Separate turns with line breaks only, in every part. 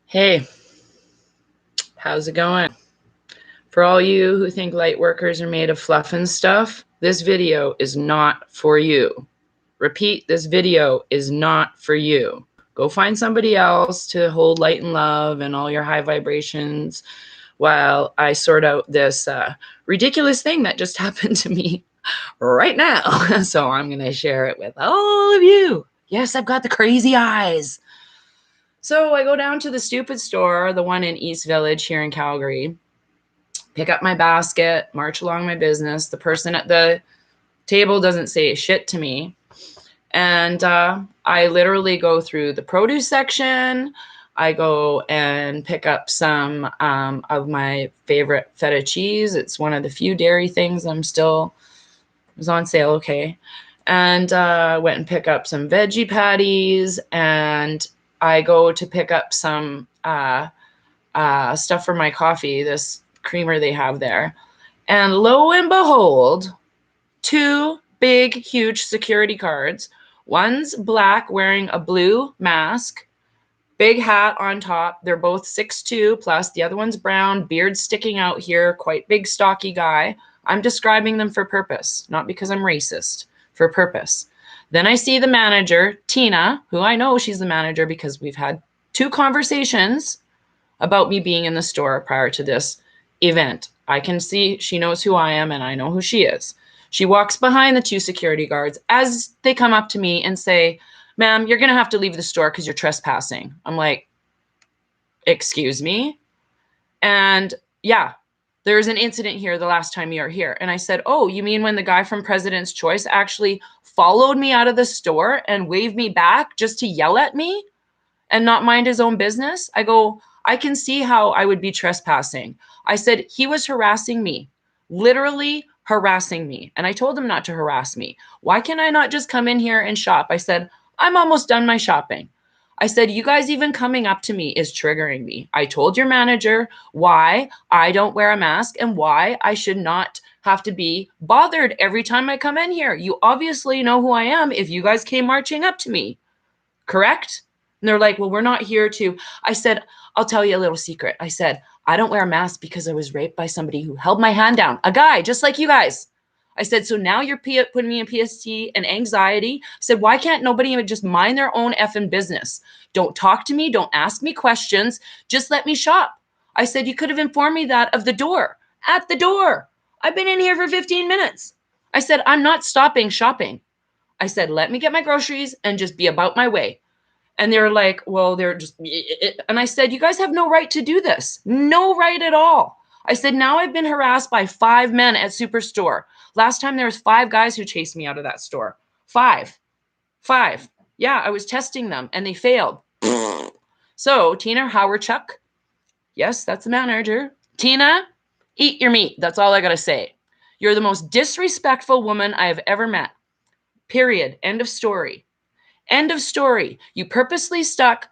Hey, how's it going? For all you who think light workers are made of fluff and stuff, this video is not for you. Repeat, this video is not for you. Go find somebody else to hold light and love and all your high vibrations while I sort out this ridiculous thing that just happened to me right now. So I'm going to share it with all of you. Yes, I've got the crazy eyes. So I go down to the stupid store, the one in East Village here in Calgary, pick up my basket, march along my business. The person at the table doesn't say shit to me. And I literally go through the produce section. I go and pick up some of my favorite feta cheese. It's one of the few dairy things it was on sale, okay. And went and pick up some veggie patties, and I go to pick up some stuff for my coffee, this creamer they have there. And lo and behold, two big, huge security guards. One's black, wearing a blue mask, big hat on top. They're both 6'2", plus the other one's brown, beard sticking out here, quite big, stocky guy. I'm describing them for purpose, not because I'm racist, for purpose. Then I see the manager, Tina, who I know she's the manager because we've had 2 conversations about me being in the store prior to this event. I can see she knows who I am and I know who she is. She walks behind the 2 security guards as they come up to me and say, "Ma'am, you're going to have to leave the store because you're trespassing." I'm like, "Excuse me?" And yeah, there's an incident here the last time you were here. And I said, "Oh, you mean when the guy from President's Choice actually followed me out of the store and waved me back just to yell at me and not mind his own business?" I go, "I can see how I would be trespassing." I said, "He was harassing me, literally harassing me." And I told him not to harass me. "Why can I not just come in here and shop?" I said, "I'm almost done my shopping." I said, "You guys even coming up to me is triggering me. I told your manager why I don't wear a mask and why I should not have to be bothered every time I come in here. You obviously know who I am if you guys came marching up to me, correct?" And they're like, "Well, we're not here to." I said, "I'll tell you a little secret." I said, "I don't wear a mask because I was raped by somebody who held my hand down, a guy just like you guys." I said, "So now you're putting me in PST and anxiety." I said, "Why can't nobody even just mind their own effing business? Don't talk to me. Don't ask me questions. Just let me shop." I said, "You could have informed me that of the door, at the door. I've been in here for 15 minutes." I said, "I'm not stopping shopping." I said, "Let me get my groceries and just be about my way." And they're like, "Well, they're just," and I said, "You guys have no right to do this. No right at all." I said, "Now I've been harassed by 5 men at Superstore. Last time there was 5 guys who chased me out of that store. 5. 5. Yeah, I was testing them and they failed." So Tina Howardchuk, yes, that's the manager. "Tina, eat your meat." That's all I got to say. "You're the most disrespectful woman I have ever met. Period. End of story. End of story. You purposely stuck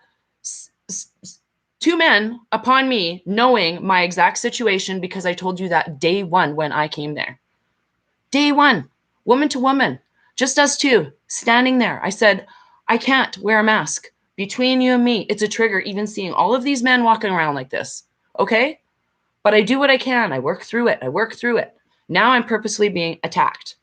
2 men upon me knowing my exact situation because I told you that day 1 when I came there. Day 1, woman to woman, just us 2, standing there. I said, I can't wear a mask. Between you and me, it's a trigger even seeing all of these men walking around like this, okay? But I do what I can. I work through it. I work through it. Now I'm purposely being attacked."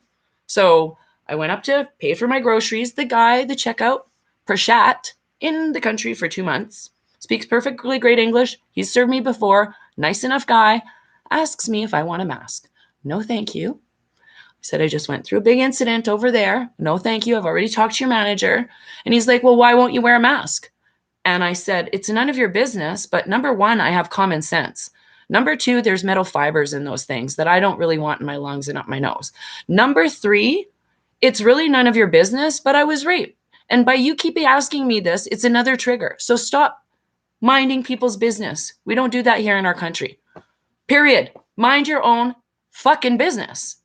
So I went up to pay for my groceries. The guy, the checkout, Prashat, in the country for 2 months, speaks perfectly great English. He's served me before. Nice enough guy. Asks me if I want a mask. No, thank you. I said, "I just went through a big incident over there. No, thank you. I've already talked to your manager." And he's like, "Well, why won't you wear a mask?" And I said, "It's none of your business, but number 1, I have common sense. Number 2, there's metal fibers in those things that I don't really want in my lungs and up my nose. Number 3, it's really none of your business, but I was raped. And by you keep asking me this, it's another trigger. So stop minding people's business. We don't do that here in our country. Period. Mind your own fucking business."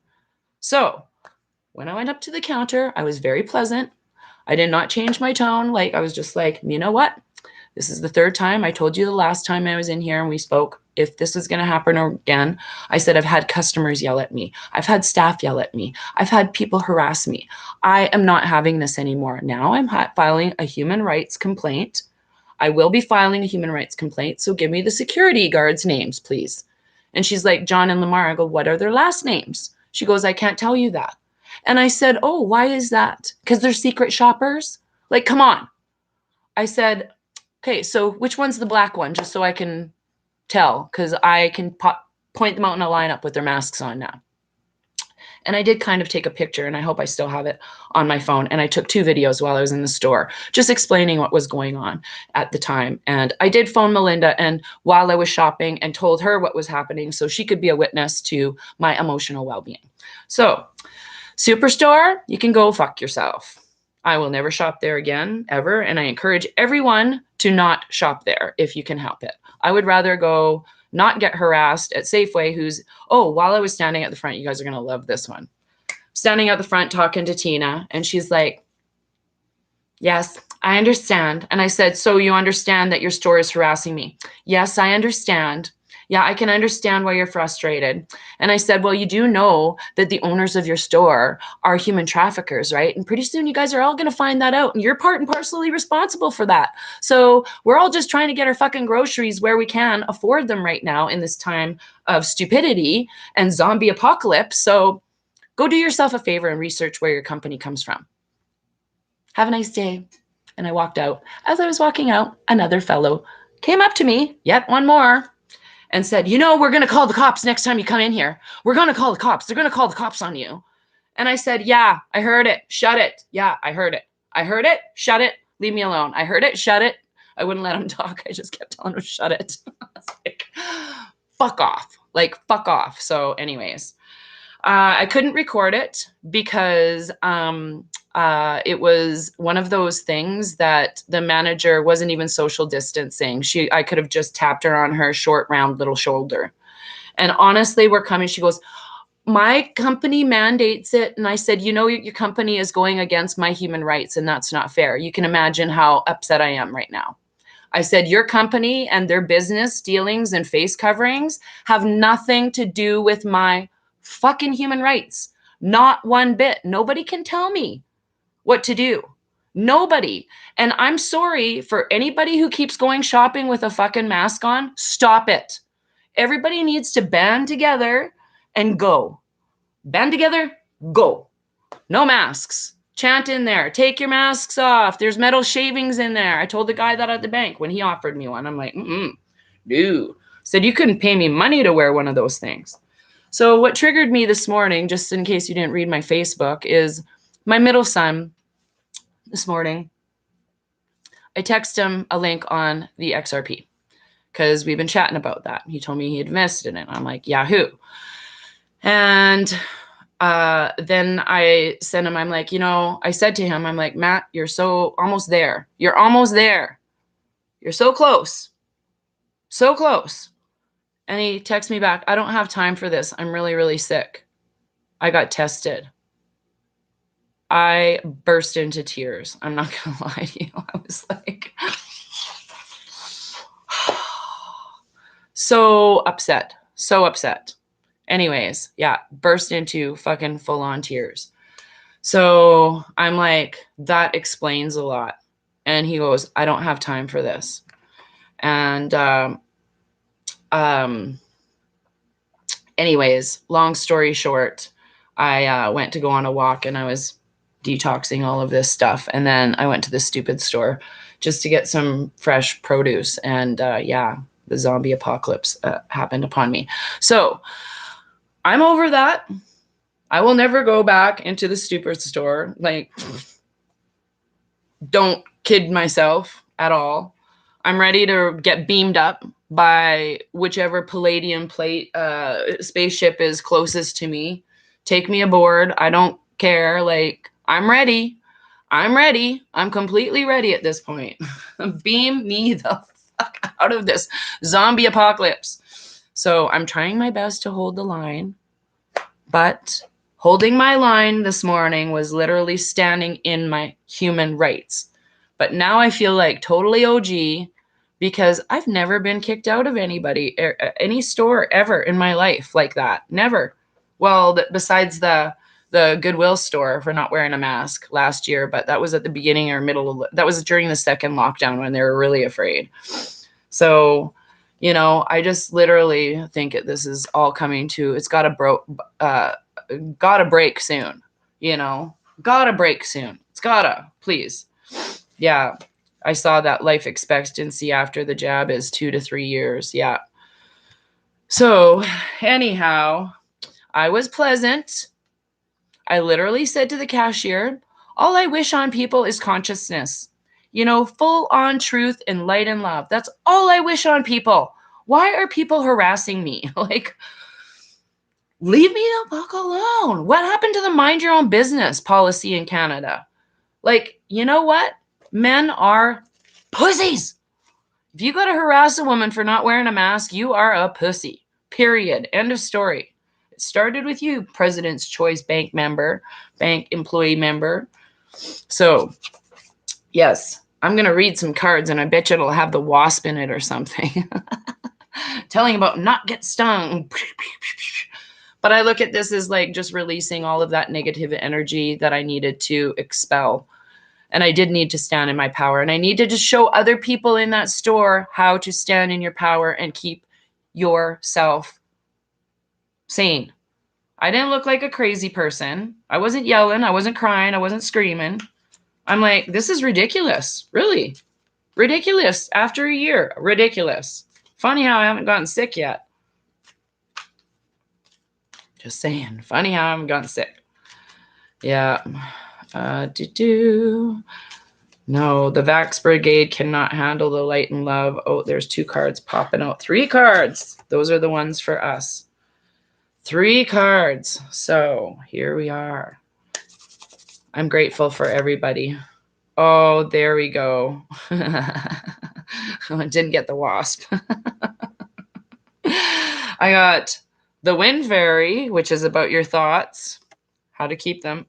So when I went up to the counter, I was very pleasant. I did not change my tone. Like, I was just like, "You know what? This is the 3rd time. I told you the last time I was in here and we spoke, if this is going to happen again." I said, "I've had customers yell at me. I've had staff yell at me. I've had people harass me. I am not having this anymore. Now I'm filing a human rights complaint. I will be filing a human rights complaint, so give me the security guards' names, please. And she's like, John and Lamar. I go, what are their last names? She goes, I can't tell you that. And I said, oh, why is that? Because they're secret shoppers? Like, come on. I said, okay, so which one's the black one? Just so I can tell, because I can point them out in a lineup with their masks on now. And I did kind of take a picture, and I hope I still have it on my phone. And I took 2 videos while I was in the store, just explaining what was going on at the time. And I did phone Melinda and while I was shopping and told her what was happening so she could be a witness to my emotional well-being. So Superstore, you can go fuck yourself. I will never shop there again, ever. And I encourage everyone to not shop there if you can help it. I would rather go not get harassed at Safeway, who's, oh, while I was standing at the front, you guys are going to love this one. Standing at the front talking to Tina, and she's like, yes, I understand. And I said, so you understand that your store is harassing me? Yes, I understand. Yeah, I can understand why you're frustrated. And I said, well, you do know that the owners of your store are human traffickers, right? And pretty soon you guys are all going to find that out. And you're part and parcely responsible for that. So we're all just trying to get our fucking groceries where we can afford them right now in this time of stupidity and zombie apocalypse. So go do yourself a favor and research where your company comes from. Have a nice day. And I walked out. As I was walking out, another fellow came up to me, yet one more, and said, you know, we're going to call the cops next time you come in here. We're going to call the cops. They're going to call the cops on you. And I said, yeah, I heard it. Shut it. Yeah, I heard it. I heard it. Shut it. Leave me alone. I heard it. Shut it. I wouldn't let him talk. I just kept telling him, shut it. I was like, fuck off. Like, fuck off. So anyways, I couldn't record it because it was one of those things that the manager wasn't even social distancing. I could have just tapped her on her short, round little shoulder. And honestly, we're coming. She goes, my company mandates it. And I said, you know, your company is going against my human rights, and that's not fair. You can imagine how upset I am right now. I said, your company and their business dealings and face coverings have nothing to do with my fucking human rights. Not one bit. Nobody can tell me what to do. Nobody. And I'm sorry for anybody who keeps going shopping with a fucking mask on. Stop it. Everybody needs to band together and go. Band together, go. No masks. Chant in there. Take your masks off. There's metal shavings in there. I told the guy that at the bank when he offered me one. I'm like, no. Said you couldn't pay me money to wear one of those things. So what triggered me this morning, just in case you didn't read my Facebook, is my middle son this morning. I texted him a link on the XRP because we've been chatting about that. He told me he had invested in it. I'm like, Yahoo. And then I sent him, I'm like, you know, I said to him, I'm like, Matt, you're so almost there. You're almost there. You're so close. So close. And he texts me back, I don't have time for this. I'm really, really sick. I got tested. I burst into tears. I'm not going to lie to you. I was like, so upset. So upset. Anyways, yeah, burst into fucking full-on tears. So I'm like, that explains a lot. And he goes, I don't have time for this. And anyways, long story short, I went to go on a walk and I was detoxing all of this stuff. And then I went to the stupid store just to get some fresh produce. And yeah, the zombie apocalypse happened upon me. So I'm over that. I will never go back into the stupid store. Like, don't kid myself at all. I'm ready to get beamed up by whichever Palladium plate spaceship is closest to me. Take me aboard. I don't care. Like, I'm ready. I'm ready. I'm completely ready at this point. Beam me the fuck out of this zombie apocalypse. So I'm trying my best to hold the line, but holding my line this morning was literally standing in my human rights. But now I feel like totally OG because I've never been kicked out of any store ever in my life like that. Never. Well, besides the the Goodwill store for not wearing a mask last year, but that was at the beginning or middle of, that was during the second lockdown when they were really afraid. So, you know, I just literally think this is all coming to, it's gotta break soon, you know, gotta break soon. It's gotta, please. Yeah. I saw that life expectancy after the jab is 2 to 3 years. Yeah. So anyhow, I was pleasant. I literally said to the cashier, all I wish on people is consciousness. You know, full on truth and light and love. That's all I wish on people. Why are people harassing me? Like, leave me the fuck alone. What happened to the mind your own business policy in Canada? Like, you know what? Men are pussies. If you got to harass a woman for not wearing a mask, you are a pussy. Period. End of story. It started with you, President's Choice Bank employee member. So, yes, I'm going to read some cards and I bet you it'll have the wasp in it or something. Telling about not get stung. But I look at this as like just releasing all of that negative energy that I needed to expel. And I did need to stand in my power. And I needed to show other people in that store how to stand in your power and keep yourself sane. I didn't look like a crazy person. I wasn't yelling. I wasn't crying. I wasn't screaming. I'm like, this is ridiculous. Really? Ridiculous. After a year. Ridiculous. Funny how I haven't gotten sick yet. Just saying. Funny how I haven't gotten sick. Yeah. No, the Vax Brigade cannot handle the light and love. Oh, there's 2 cards popping out. 3 cards. Those are the ones for us. 3 cards. So here we are. I'm grateful for everybody. Oh, there we go. I didn't get the wasp. I got the Wind Fairy, which is about your thoughts, how to keep them.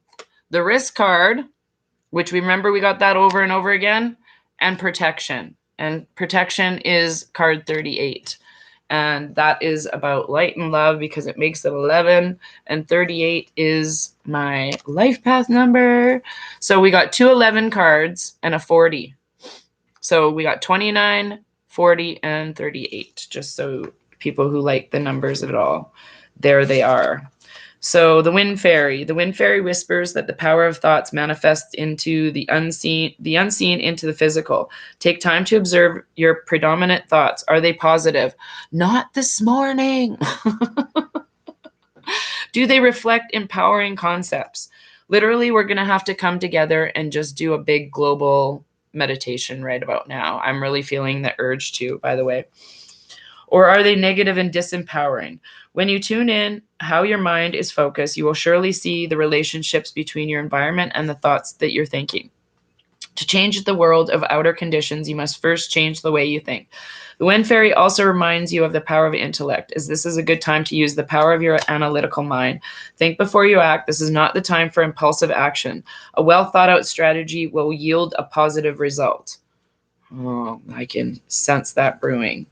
The Risk card, which remember we got that over and over again, and Protection. And Protection is card 38. And that is about light and love because it makes it 11. And 38 is my life path number. So we got 2 11 cards and a 40. So we got 29, 40, and 38, just so people who like the numbers at all, there they are. So the Wind Fairy whispers that the power of thoughts manifests into the unseen into the physical. Take time to observe your predominant thoughts. Are they positive? Not this morning. Do they reflect empowering concepts? Literally, we're going to have to come together and just do a big global meditation right about now. I'm really feeling the urge to, by the way. Or are they negative and disempowering? When you tune in how your mind is focused, you will surely see the relationships between your environment and the thoughts that you're thinking. To change the world of outer conditions, you must first change the way you think. The Wind Fairy also reminds you of the power of intellect, as this is a good time to use the power of your analytical mind. Think before you act. This is not the time for impulsive action. A well thought out strategy will yield a positive result. Oh, I can sense that brewing.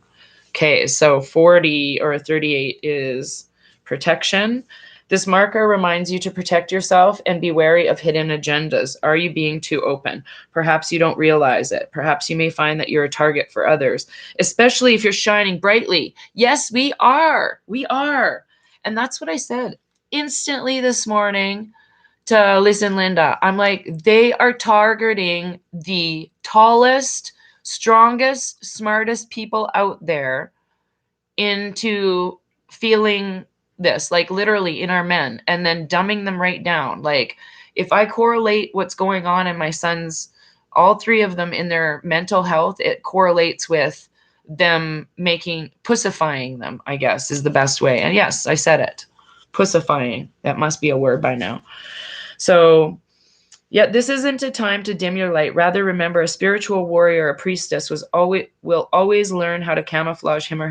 Okay, so 40 or 38 is Protection. This marker reminds you to protect yourself and be wary of hidden agendas. Are you being too open? Perhaps you don't realize it. Perhaps you may find that you're a target for others, especially if you're shining brightly. Yes, we are. We are. And that's what I said instantly this morning to Liz and Linda. I'm like, they are targeting the tallest, strongest, smartest people out there into feeling this, like literally in our men, and then dumbing them right down. Like, if I correlate what's going on in my sons, all 3 of them in their mental health, it correlates with them pussifying them, I guess is the best way. And yes, I said it. Pussifying. That must be a word by now. So, yet this isn't a time to dim your light. Rather, remember, a spiritual warrior, a priestess, will always learn how to camouflage him or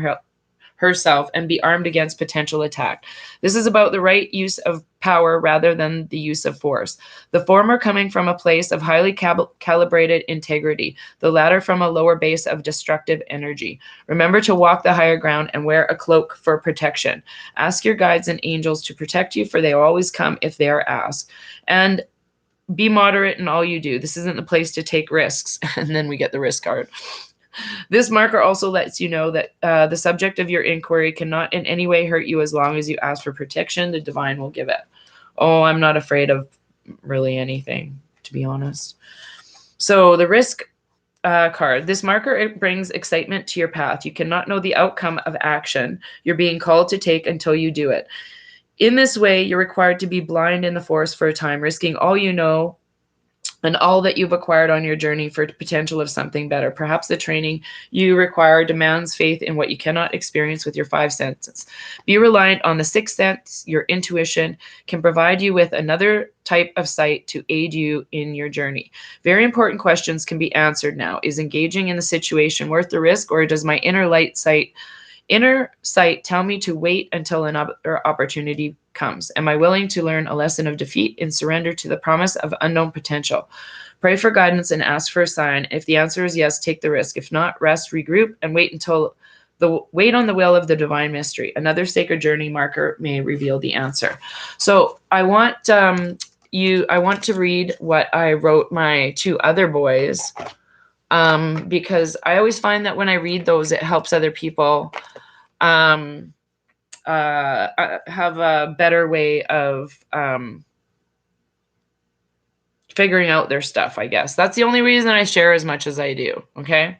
herself and be armed against potential attack. This is about the right use of power rather than the use of force. The former coming from a place of highly calibrated integrity, the latter from a lower base of destructive energy. Remember to walk the higher ground and wear a cloak for protection. Ask your guides and angels to protect you, for they always come if they are asked. And be moderate in all you do. This isn't the place to take risks. And then we get the risk card. This marker also lets you know that the subject of your inquiry cannot in any way hurt you as long as you ask for protection. The divine will give it. Oh, I'm not afraid of really anything, to be honest. So the risk card. This marker, it brings excitement to your path. You cannot know the outcome of action you're being called to take until you do it. In this way, you're required to be blind in the forest for a time, risking all you know and all that you've acquired on your journey for the potential of something better. Perhaps the training you require demands faith in what you cannot experience with your five senses. Be reliant on the sixth sense. Your intuition can provide you with another type of sight to aid you in your journey. Very important questions can be answered now. Is engaging in the situation worth the risk, or does my inner sight tell me to wait until another opportunity comes? Am I willing to learn a lesson of defeat and surrender to the promise of unknown potential? Pray for guidance and ask for a sign. If the answer is yes, take the risk. If not, rest, regroup, and wait on the will of the divine mystery. Another sacred journey marker may reveal the answer. So I want to read what I wrote my two other boys, because I always find that when I read those, it helps other people have a better way of figuring out their stuff, I guess. That's the only reason I share as much as I do, okay?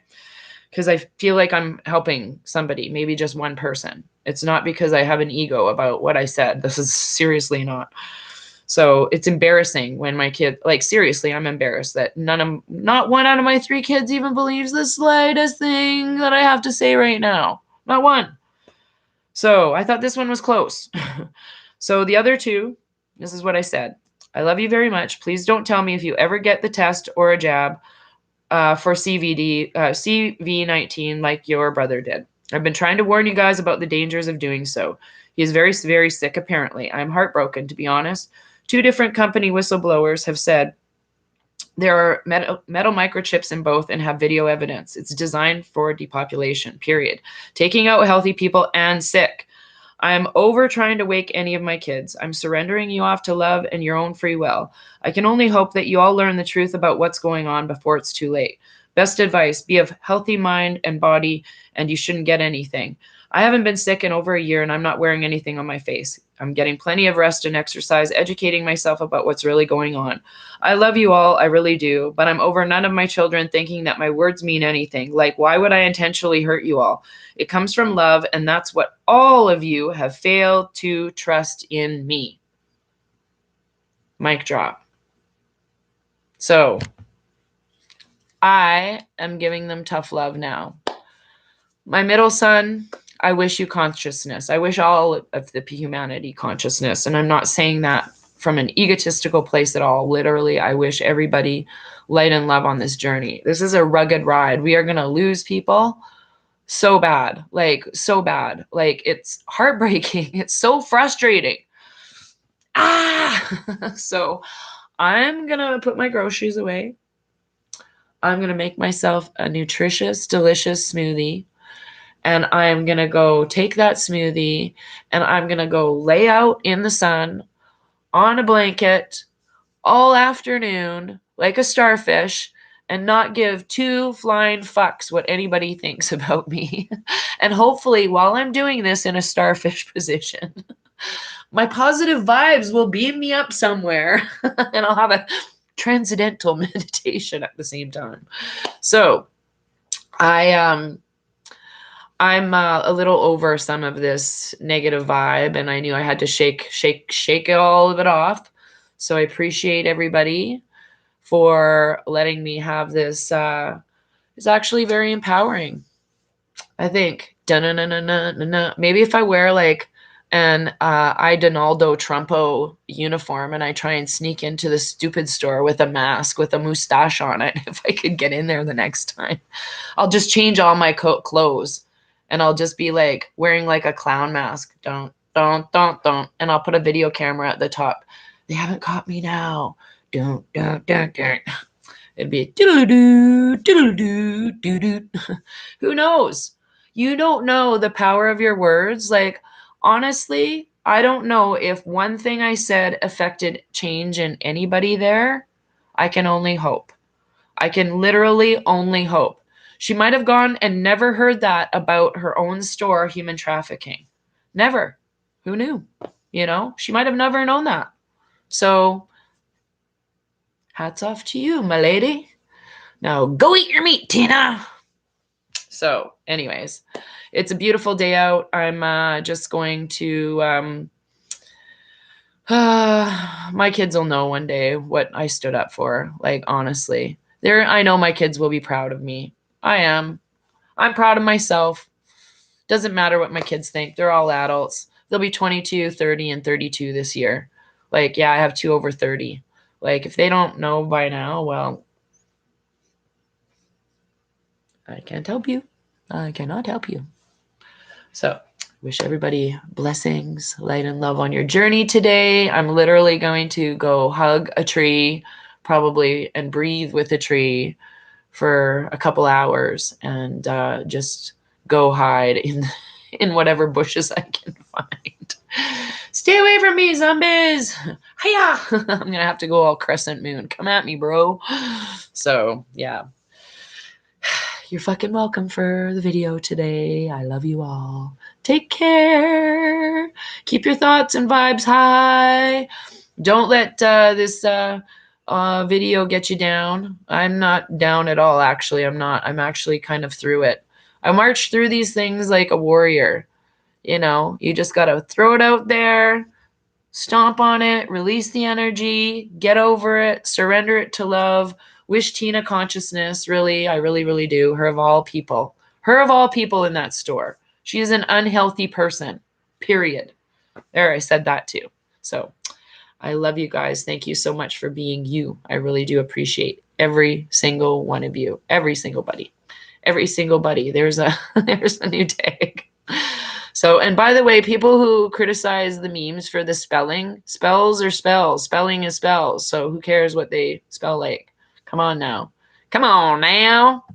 Because I feel like I'm helping somebody, maybe just one person. It's not because I have an ego about what I said. This is seriously not. So it's embarrassing when my kid, like, seriously, I'm embarrassed that not one out of my 3 kids even believes the slightest thing that I have to say right now. Not one. So I thought this one was close. So the other 2, this is what I said. I love you very much. Please don't tell me if you ever get the test or a jab for CV19 like your brother did. I've been trying to warn you guys about the dangers of doing so. He is very, very sick, apparently. I'm heartbroken, to be honest. 2 different company whistleblowers have said there are metal microchips in both and have video evidence. It's designed for depopulation, period. Taking out healthy people and sick. I'm over trying to wake any of my kids. I'm surrendering you off to love and your own free will. I can only hope that you all learn the truth about what's going on before it's too late. Best advice, be of healthy mind and body, and you shouldn't get anything. I haven't been sick in over a year, and I'm not wearing anything on my face. I'm getting plenty of rest and exercise, educating myself about what's really going on. I love you all, I really do, but I'm over none of my children thinking that my words mean anything. Like, why would I intentionally hurt you all? It comes from love, and that's what all of you have failed to trust in me. Mic drop. So, I am giving them tough love now. My middle son, I wish you consciousness. I wish all of the humanity consciousness. And I'm not saying that from an egotistical place at all. Literally, I wish everybody light and love on this journey. This is a rugged ride. We are going to lose people so bad. Like, so bad. Like, it's heartbreaking. It's so frustrating. So I'm going to put my groceries away. I'm going to make myself a nutritious, delicious smoothie. And I'm going to go take that smoothie and I'm going to go lay out in the sun on a blanket all afternoon like a starfish and not give 2 flying fucks what anybody thinks about me. And hopefully while I'm doing this in a starfish position, my positive vibes will beam me up somewhere and I'll have a transcendental meditation at the same time. So I'm a little over some of this negative vibe, and I knew I had to shake all of it off. So I appreciate everybody for letting me have this. It's actually very empowering, I think. Maybe if I wear like an I Donaldo Trumpo uniform and I try and sneak into the stupid store with a mask with a mustache on it, if I could get in there the next time, I'll just change all my clothes And I'll just be like wearing like a clown mask. Don't. And I'll put a video camera at the top. They haven't caught me now. Don't. It'd be doodle-doo, doodle-doo, doo-doo. Who knows? You don't know the power of your words. Like, honestly, I don't know if one thing I said affected change in anybody there. I can only hope. I can literally only hope. She might have gone and never heard that about her own store, human trafficking. Never. Who knew? You know, she might have never known that. So, hats off to you, my lady. Now go eat your meat, Tina. So, anyways, it's a beautiful day out. I'm just going to, my kids will know one day what I stood up for. Like, honestly, I know my kids will be proud of me. I am. I'm proud of myself. Doesn't matter what my kids think. They're all adults. They'll be 22, 30, and 32 this year. Like, yeah, I have 2 over 30. Like, if they don't know by now, well, I can't help you. I cannot help you. So, wish everybody blessings, light, and love on your journey today. I'm literally going to go hug a tree, probably, and breathe with a tree for a couple hours and just go hide in whatever bushes I can find. Stay away from me, zombies! Hiya! I'm gonna have to go all crescent moon. Come at me, bro. So, yeah. You're fucking welcome for the video today. I love you all. Take care. Keep your thoughts and vibes high. Don't let this video get you down. I'm not down at all, actually. I'm not. I'm actually kind of through it. I march through these things like a warrior. You know, you just got to throw it out there, stomp on it, release the energy, get over it, surrender it to love. Wish Tina consciousness, really. I really, really do. Her of all people. Her of all people in that store. She is an unhealthy person, period. There, I said that too. So, I love you guys. Thank you so much for being you. I really do appreciate every single one of you. Every single buddy. Every single buddy. There's a new tag. So, and by the way, people who criticize the memes for the spelling, spells are spells. Spelling is spells. So who cares what they spell like? Come on now. Come on now.